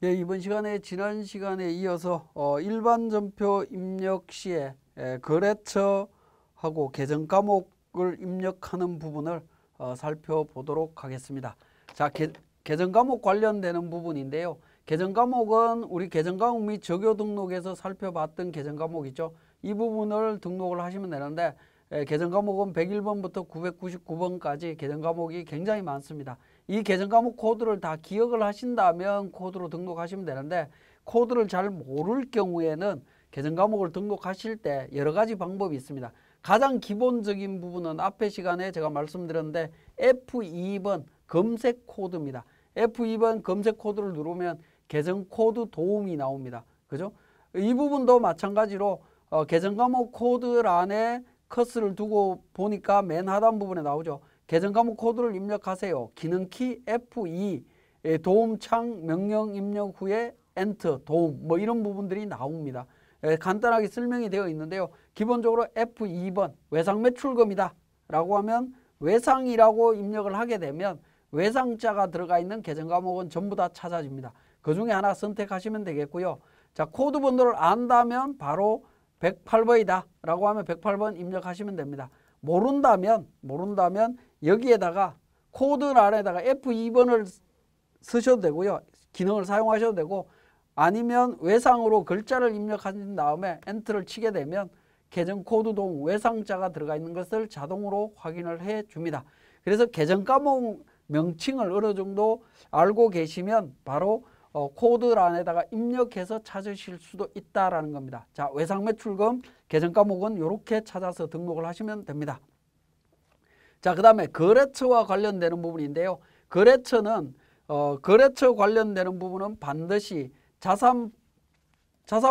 예, 이번 시간에 지난 시간에 이어서 일반 전표 입력 시에 거래처하고 계정 과목을 입력하는 부분을 살펴보도록 하겠습니다. 자, 계정 과목 관련되는 부분인데요. 계정 과목은 우리 계정 과목 및 적요 등록에서 살펴봤던 계정 과목이죠. 이 부분을 등록을 하시면 되는데 계정 과목은 101번부터 999번까지 계정 과목이 굉장히 많습니다. 이 계정 과목 코드를 다 기억을 하신다면 코드로 등록하시면 되는데 코드를 잘 모를 경우에는 계정 과목을 등록하실 때 여러 가지 방법이 있습니다. 가장 기본적인 부분은 앞에 시간에 제가 말씀드렸는데 F2번 검색 코드입니다. F2번 검색 코드를 누르면 계정 코드 도움이 나옵니다. 그죠? 이 부분도 마찬가지로 계정 과목 코드란에 커스를 두고 보니까 맨 하단 부분에 나오죠. 계정 과목 코드를 입력하세요. 기능키 F2 도움창 명령 입력 후에 엔터 도움 뭐 이런 부분들이 나옵니다. 간단하게 설명이 되어 있는데요. 기본적으로 F2번 외상 매출금이다 라고 하면 외상이라고 입력을 하게 되면 외상자가 들어가 있는 계정 과목은 전부 다 찾아집니다. 그 중에 하나 선택하시면 되겠고요. 자, 코드 번호를 안다면 바로 108번이다 라고 하면 108번 입력하시면 됩니다. 모른다면 여기에다가 코드란에다가 F2번을 쓰셔도 되고요. 기능을 사용하셔도 되고 아니면 외상으로 글자를 입력하신 다음에 엔터를 치게 되면 계정 코드 동 외상자가 들어가 있는 것을 자동으로 확인을 해 줍니다. 그래서 계정 과목 명칭을 어느 정도 알고 계시면 바로 코드란에다가 입력해서 찾으실 수도 있다라는 겁니다. 자, 외상 매출금 계정 과목은 이렇게 찾아서 등록을 하시면 됩니다. 자, 그 다음에 거래처와 관련되는 부분인데요. 거래처는 거래처 관련되는 부분은 반드시 자산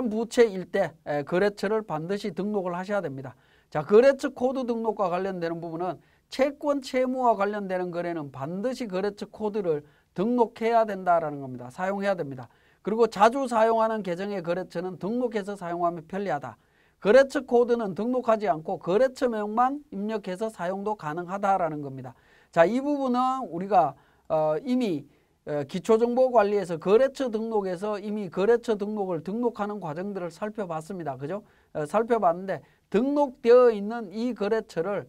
부채일 때 거래처를 반드시 등록을 하셔야 됩니다. 자, 거래처 코드 등록과 관련되는 부분은 채권 채무와 관련되는 거래는 반드시 거래처 코드를 등록해야 된다라는 겁니다. 사용해야 됩니다. 그리고 자주 사용하는 계정의 거래처는 등록해서 사용하면 편리하다. 거래처 코드는 등록하지 않고 거래처명만 입력해서 사용도 가능하다라는 겁니다. 자, 이 부분은 우리가 이미 기초정보관리에서 거래처 등록에서 이미 거래처 등록하는 과정들을 살펴봤습니다. 그죠? 살펴봤는데 등록되어 있는 이 거래처를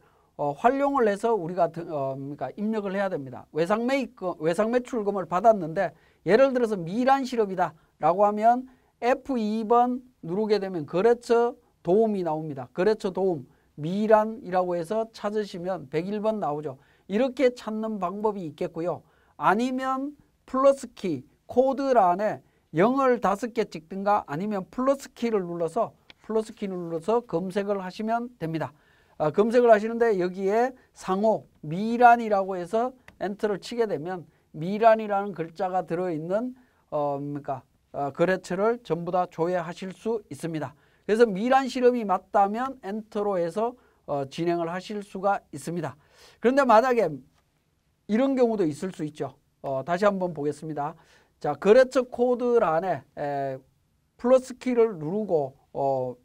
활용을 해서 우리가 그러니까 입력을 해야 됩니다. 외상 매출금을 받았는데 예를 들어서 미란 실업이다 라고 하면 F2번 누르게 되면 거래처 도움이 나옵니다. 거래처 도움 미란이라고 해서 찾으시면 101번 나오죠. 이렇게 찾는 방법이 있겠고요. 아니면 플러스키 코드란에 0을 5개 찍든가 아니면 플러스키를 눌러서 검색을 하시면 됩니다. 검색을 하시는데 여기에 상호 미란이라고 해서 엔터를 치게 되면 미란이라는 글자가 들어있는 거래처를 전부 다 조회하실 수 있습니다. 그래서 미란 실험이 맞다면 엔터로 해서 진행을 하실 수가 있습니다. 그런데 만약에 이런 경우도 있을 수 있죠. 다시 한번 보겠습니다. 자, 거래처 코드란에 플러스 키를 누르고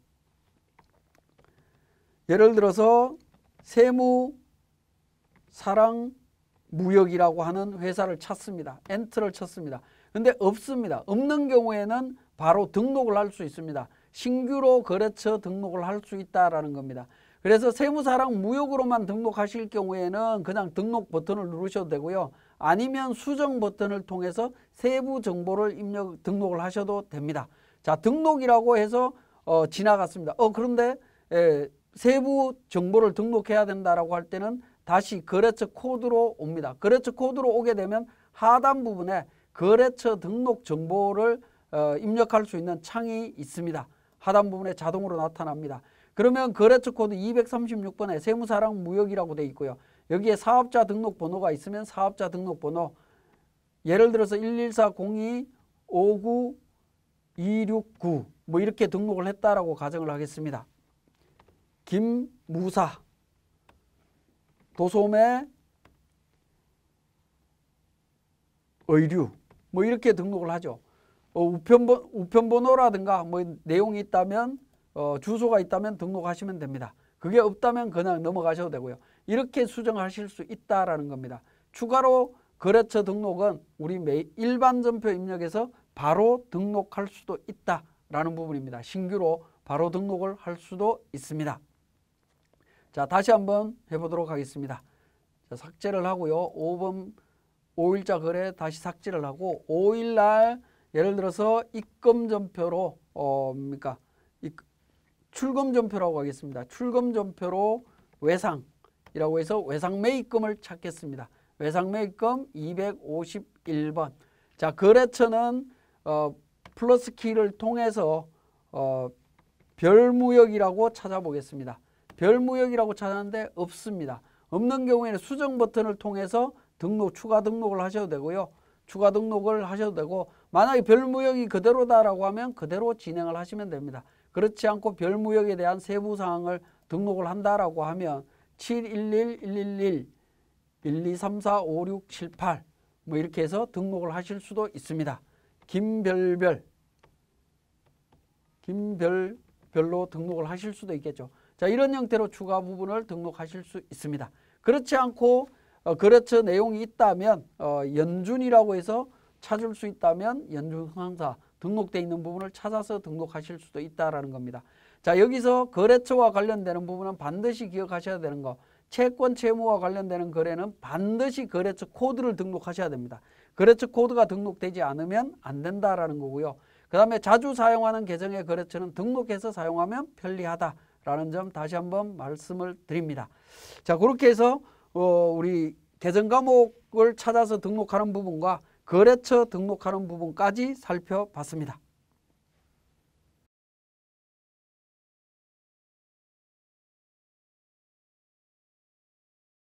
예를 들어서 세무사랑무역이라고 하는 회사를 찾습니다. 엔터를 쳤습니다. 근데 없습니다. 없는 경우에는 바로 등록을 할 수 있습니다. 신규로 거래처 등록을 할 수 있다라는 겁니다. 그래서 세무사랑무역으로만 등록하실 경우에는 그냥 등록 버튼을 누르셔도 되고요. 아니면 수정 버튼을 통해서 세부 정보를 등록을 하셔도 됩니다. 자, 등록이라고 해서 지나갔습니다. 그런데 세부 정보를 등록해야 된다라고 할 때는 다시 거래처 코드로 옵니다. 거래처 코드로 오게 되면 하단 부분에 거래처 등록 정보를 입력할 수 있는 창이 있습니다. 하단 부분에 자동으로 나타납니다. 그러면 거래처 코드 236번에 세무사랑무역이라고 되어 있고요. 여기에 사업자 등록번호가 있으면 사업자 등록번호 예를 들어서 11402-59269 뭐 이렇게 등록을 했다라고 가정을 하겠습니다. 김무사 도소매 의류 뭐 이렇게 등록을 하죠. 우편번호라든가 뭐 내용이 있다면 주소가 있다면 등록하시면 됩니다. 그게 없다면 그냥 넘어가셔도 되고요. 이렇게 수정하실 수 있다라는 겁니다. 추가로 거래처 등록은 우리 일반 전표 입력에서 바로 등록할 수도 있다라는 부분입니다. 신규로 바로 등록을 할 수도 있습니다. 자, 다시 한번 해보도록 하겠습니다. 자, 삭제를 하고요. 5번 5일자 거래 다시 삭제를 하고 5일날 예를 들어서 입금전표로 출금전표라고 하겠습니다. 출금전표로 외상이라고 해서 외상매입금을 찾겠습니다. 외상매입금 251번. 자, 거래처는 플러스 키를 통해서 별무역이라고 찾아보겠습니다. 별무역이라고 찾았는데 없습니다. 없는 경우에는 수정 버튼을 통해서 추가 등록을 하셔도 되고요. 추가 등록을 하셔도 되고, 만약에 별무역이 그대로다라고 하면 그대로 진행을 하시면 됩니다. 그렇지 않고 별무역에 대한 세부 사항을 등록을 한다라고 하면 711 111 1234 5678 뭐 이렇게 해서 등록을 하실 수도 있습니다. 김별별로 등록을 하실 수도 있겠죠. 자, 이런 형태로 추가 부분을 등록하실 수 있습니다. 그렇지 않고 거래처 내용이 있다면 연준이라고 해서 찾을 수 있다면 연준 상사 등록되어 있는 부분을 찾아서 등록하실 수도 있다라는 겁니다. 자, 여기서 거래처와 관련되는 부분은 반드시 기억하셔야 되는 거, 채권 채무와 관련되는 거래는 반드시 거래처 코드를 등록하셔야 됩니다. 거래처 코드가 등록되지 않으면 안 된다라는 거고요. 그 다음에 자주 사용하는 계정의 거래처는 등록해서 사용하면 편리하다라는 점 다시 한번 말씀을 드립니다. 자, 그렇게 해서 우리 계정 과목을 찾아서 등록하는 부분과 거래처 등록하는 부분까지 살펴봤습니다.